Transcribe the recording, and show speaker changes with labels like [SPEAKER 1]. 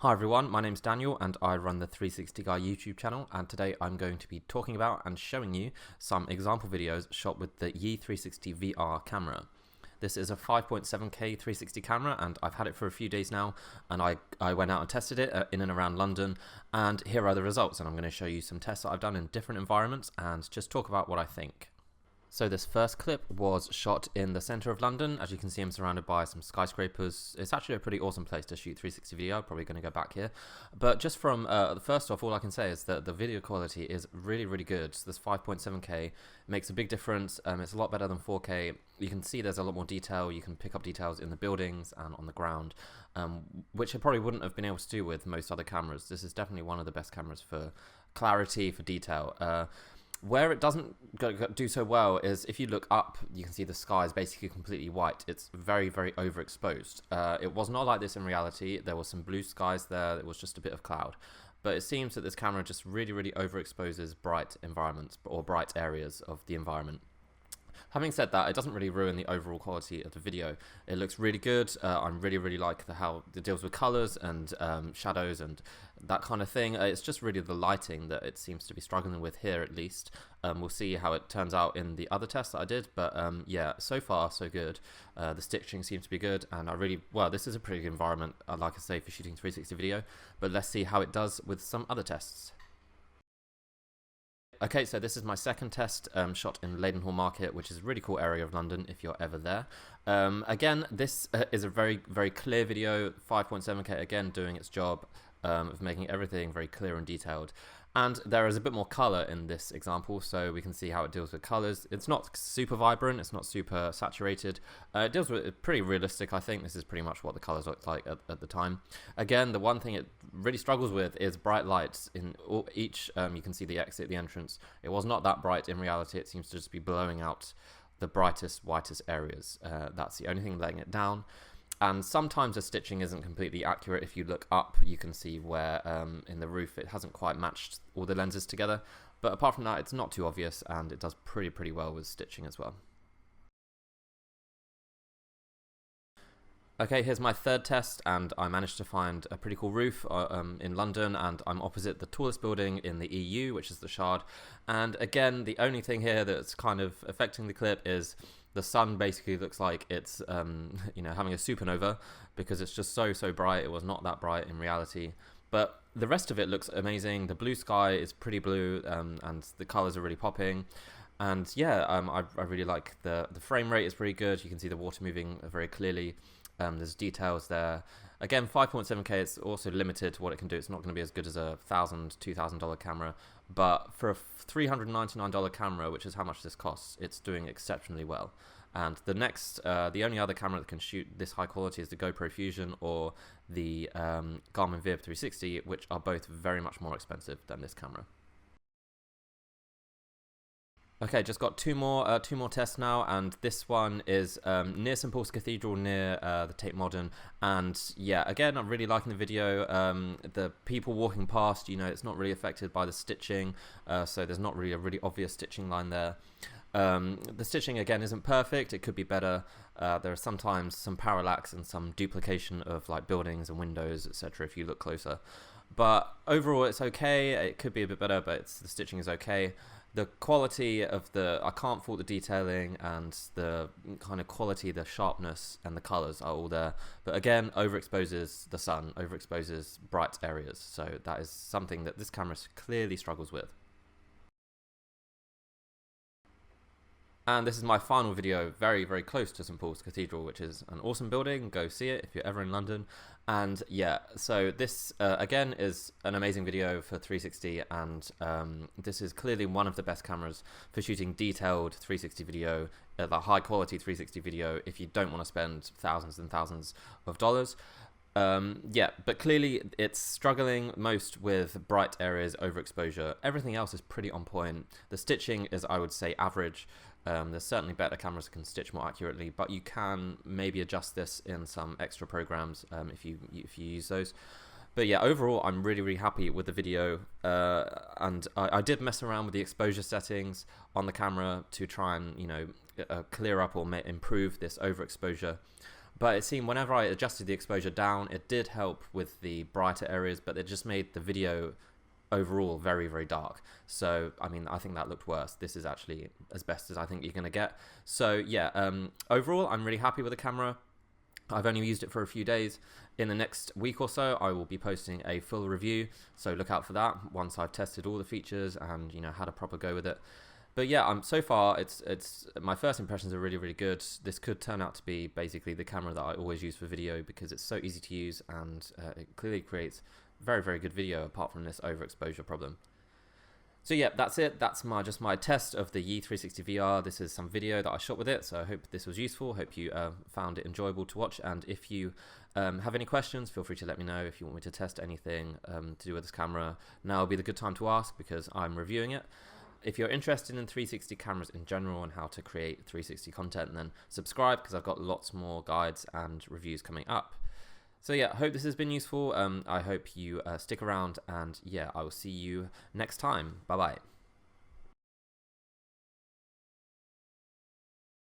[SPEAKER 1] Hi everyone, my name's Daniel and I run the 360 Guy YouTube channel, and today I'm going to be talking about and showing you some example videos shot with the Yi 360 VR camera. This is a 5.7K 360 camera and I've had it for a few days now, and I went out and tested it in and around London, and here are the results, and I'm going to show you some tests that I've done in different environments and just talk about what I think. So this first clip was shot in the centre of London. As you can see, I'm surrounded by some skyscrapers. It's actually a pretty awesome place to shoot 360 video. I'm probably going to go back here. But just from, first off, all I can say is that the video quality is really, really good. This 5.7K makes a big difference. It's a lot better than 4K. You can see there's a lot more detail. You can pick up details in the buildings and on the ground, which I probably wouldn't have been able to do with most other cameras. This is definitely one of the best cameras for clarity, for detail. Where it doesn't do so well is if you look up, you can see the sky is basically completely white. It's very, very overexposed. It was not like this in reality. There was some blue skies there. It was just a bit of cloud. But it seems that this camera just really, really overexposes bright environments or bright areas of the environment. Having said that, it doesn't really ruin the overall quality of the video. It looks really good. I really like how it deals with colors and shadows and that kind of thing. It's just really the lighting that it seems to be struggling with here, at least. We'll see how it turns out in the other tests that I did, but yeah, so far so good. The stitching seems to be good, and this is a pretty good environment, like I say, for shooting 360 video, but let's see how it does with some other tests. Okay, so this is my second test shot in Leadenhall Market, which is a really cool area of London if you're ever there. Again, this is a very, very clear video, 5.7K, again doing its job of making everything very clear and detailed. And there is a bit more color in this example, so we can see how it deals with colors. It's not super vibrant, it's not super saturated. It deals with it pretty realistic, I think. This is pretty much what the colors looked like at the time. Again, the one thing it really struggles with is bright lights in each. You can see the exit, the entrance. It was not that bright in reality. It seems to just be blowing out the brightest, whitest areas. That's the only thing letting it down. And sometimes the stitching isn't completely accurate. If you look up, you can see where in the roof it hasn't quite matched all the lenses together. But apart from that, it's not too obvious, and it does pretty well with stitching as well. Okay, here's my third test, and I managed to find a pretty cool roof in London, and I'm opposite the tallest building in the EU, which is the Shard. And again, the only thing here that's kind of affecting the clip is the sun basically looks like it's having a supernova, because it's just so bright. It was not that bright in reality, but the rest of it looks amazing. The blue sky is pretty blue, and the colors are really popping. And yeah, I really like the frame rate is pretty good. You can see the water moving very clearly. There's details there. Again, 5.7K, it's also limited to what it can do. It's not going to be as good as a $1,000, $2,000 camera, but for a $399 camera, which is how much this costs, it's doing exceptionally well. And the only other camera that can shoot this high quality is the GoPro Fusion or the Garmin VIB 360, which are both very much more expensive than this camera. Okay, just got two more tests now, and this one is near St Paul's Cathedral, near the Tate Modern. And yeah, again, I'm really liking the video. The people walking past, it's not really affected by the stitching, so there's not really a really obvious stitching line there. The stitching again isn't perfect. It could be better. There are sometimes some parallax and some duplication of like buildings and windows, etc. if you look closer. But overall, it's okay. It could be a bit better, but the stitching is okay. The quality of I can't fault the detailing, and the kind of quality, the sharpness and the colors are all there. But again, overexposes the sun, overexposes bright areas. So that is something that this camera clearly struggles with. And this is my final video, very, very close to St Paul's Cathedral, which is an awesome building. Go see it if you're ever in London. And yeah, so this, again, is an amazing video for 360, and this is clearly one of the best cameras for shooting detailed 360 video, like high-quality 360 video, if you don't want to spend thousands and thousands of dollars. Yeah, but clearly it's struggling most with bright areas, overexposure. Everything else is pretty on point. The stitching is, I would say, average. There's certainly better cameras that can stitch more accurately, but you can maybe adjust this in some extra programs if you use those. But yeah, overall, I'm really happy with the video, and I did mess around with the exposure settings on the camera to try and clear up or improve this overexposure. But it seemed whenever I adjusted the exposure down, it did help with the brighter areas, but it just made the video overall very, very dark. So I mean, I think that looked worse. This is actually as best as I think you're going to get. So yeah, overall I'm really happy with the camera. I've only used it for a few days. In the next week or so I will be posting a full review, so look out for that once I've tested all the features and, you know, had a proper go with it. But yeah, so far it's my first impressions are really, really good. This could turn out to be basically the camera that I always use for video because it's so easy to use, and it clearly creates very, very good video apart from this overexposure problem. So yeah, that's it. That's just my test of the Yi 360 VR. This is some video that I shot with it, so I hope this was useful. Hope you found it enjoyable to watch, and if you have any questions, feel free to let me know. If you want me to test anything to do with this camera, now will be the good time to ask because I'm reviewing it. If you're interested in 360 cameras in general and how to create 360 content, then subscribe because I've got lots more guides and reviews coming up. So yeah, I hope this has been useful. I hope you stick around, and yeah, I will see you next time. Bye bye.